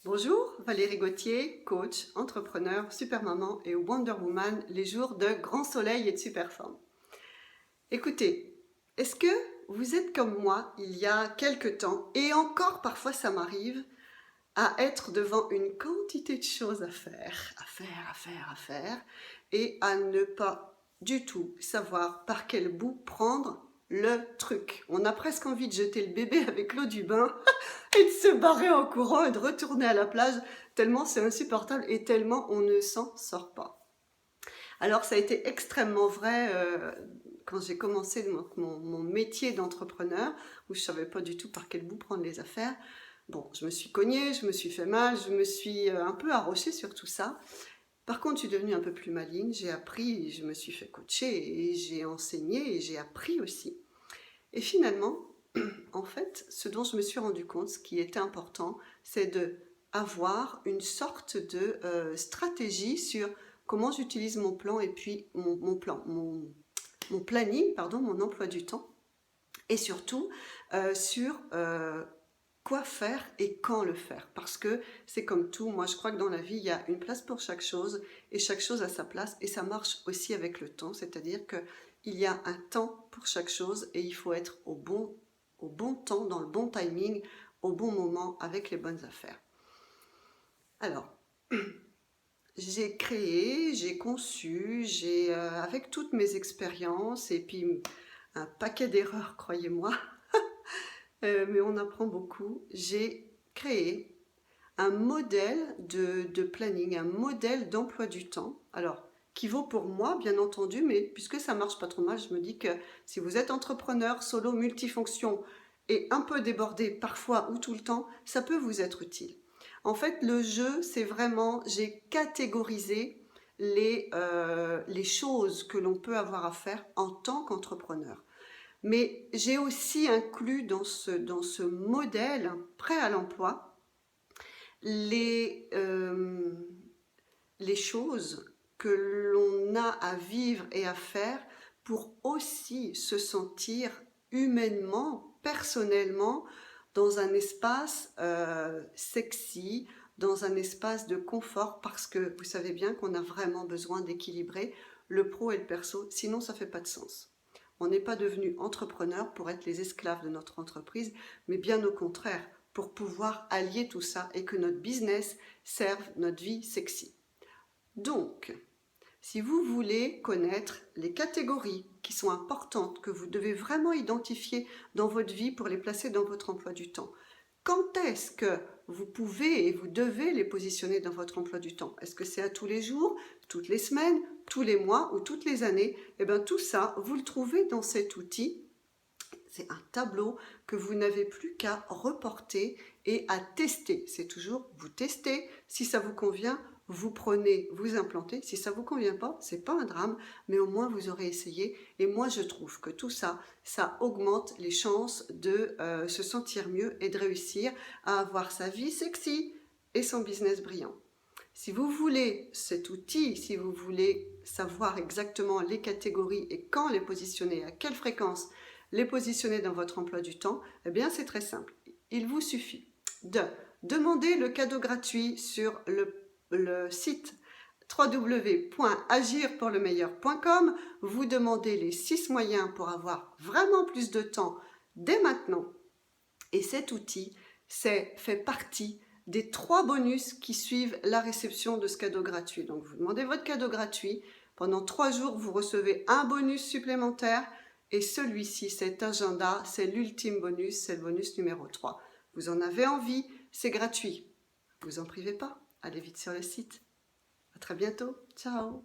Bonjour, Valérie Gauthier, coach, entrepreneur, super maman et Wonder Woman, les jours de grand soleil et de super forme. Écoutez, est-ce que vous êtes comme moi il y a quelque temps, et encore parfois ça m'arrive, à être devant une quantité de choses à faire, et à ne pas du tout savoir par quel bout prendre le truc. On a presque envie de jeter le bébé avec l'eau du bain et de se barrer en courant et de retourner à la plage, tellement c'est insupportable et tellement on ne s'en sort pas. Alors ça a été extrêmement vrai quand j'ai commencé mon métier d'entrepreneur, où je ne savais pas du tout par quel bout prendre les affaires. Bon, je me suis cognée, je me suis fait mal, je me suis un peu arrochée sur tout ça. Par contre, je suis devenue un peu plus maligne, j'ai appris, je me suis fait coacher et j'ai enseigné et j'ai appris aussi. Et finalement, en fait, ce dont je me suis rendu compte, ce qui était important, c'est de avoir une sorte de stratégie sur comment j'utilise mon plan et puis mon planning, pardon, mon emploi du temps, et surtout sur quoi faire et quand le faire. Parce que c'est comme tout, moi je crois que dans la vie, il y a une place pour chaque chose et chaque chose a sa place et ça marche aussi avec le temps, c'est-à-dire qu'il y a un temps pour chaque chose et il faut être au bon temps, dans le bon timing, au bon moment, avec les bonnes affaires. Alors, j'ai créé, j'ai conçu, avec toutes mes expériences et puis un paquet d'erreurs, croyez-moi, mais on apprend beaucoup, j'ai créé un modèle de planning, un modèle d'emploi du temps. Alors, qui vaut pour moi, bien entendu, mais puisque ça marche pas trop mal, je me dis que si vous êtes entrepreneur, solo, multifonction et un peu débordé parfois ou tout le temps, ça peut vous être utile. En fait, le jeu, c'est vraiment, j'ai catégorisé les choses que l'on peut avoir à faire en tant qu'entrepreneur. Mais j'ai aussi inclus dans ce modèle prêt à l'emploi les choses que l'on a à vivre et à faire pour aussi se sentir humainement, personnellement, dans un espace sexy, dans un espace de confort, parce que vous savez bien qu'on a vraiment besoin d'équilibrer le pro et le perso, sinon ça ne fait pas de sens. On n'est pas devenu entrepreneur pour être les esclaves de notre entreprise, mais bien au contraire, pour pouvoir allier tout ça et que notre business serve notre vie sexy. Donc, si vous voulez connaître les catégories qui sont importantes, que vous devez vraiment identifier dans votre vie pour les placer dans votre emploi du temps, quand est-ce que vous pouvez et vous devez les positionner dans votre emploi du temps? Est-ce que c'est à tous les jours, toutes les semaines, tous les mois ou toutes les années? Eh bien, tout ça, vous le trouvez dans cet outil. C'est un tableau que vous n'avez plus qu'à reporter et à tester. C'est toujours vous testez. Si ça vous convient, vous prenez, vous implantez. Si ça ne vous convient pas, c'est pas un drame, mais au moins vous aurez essayé. Et moi, je trouve que tout ça, ça augmente les chances de se sentir mieux et de réussir à avoir sa vie sexy et son business brillant. Si vous voulez cet outil, si vous voulez savoir exactement les catégories et quand les positionner, à quelle fréquence les positionner dans votre emploi du temps, eh bien c'est très simple. Il vous suffit de demander le cadeau gratuit sur le site www.agirpourlemeilleur.com. Vous demandez les 6 moyens pour avoir vraiment plus de temps dès maintenant. Et cet outil fait partie des 3 bonus qui suivent la réception de ce cadeau gratuit. Donc vous demandez votre cadeau gratuit. Pendant 3 jours, vous recevez un bonus supplémentaire. Et celui-ci, cet agenda, c'est l'ultime bonus, c'est le bonus numéro 3. Vous en avez envie, c'est gratuit. Vous en privez pas. Allez vite sur le site. À très bientôt. Ciao.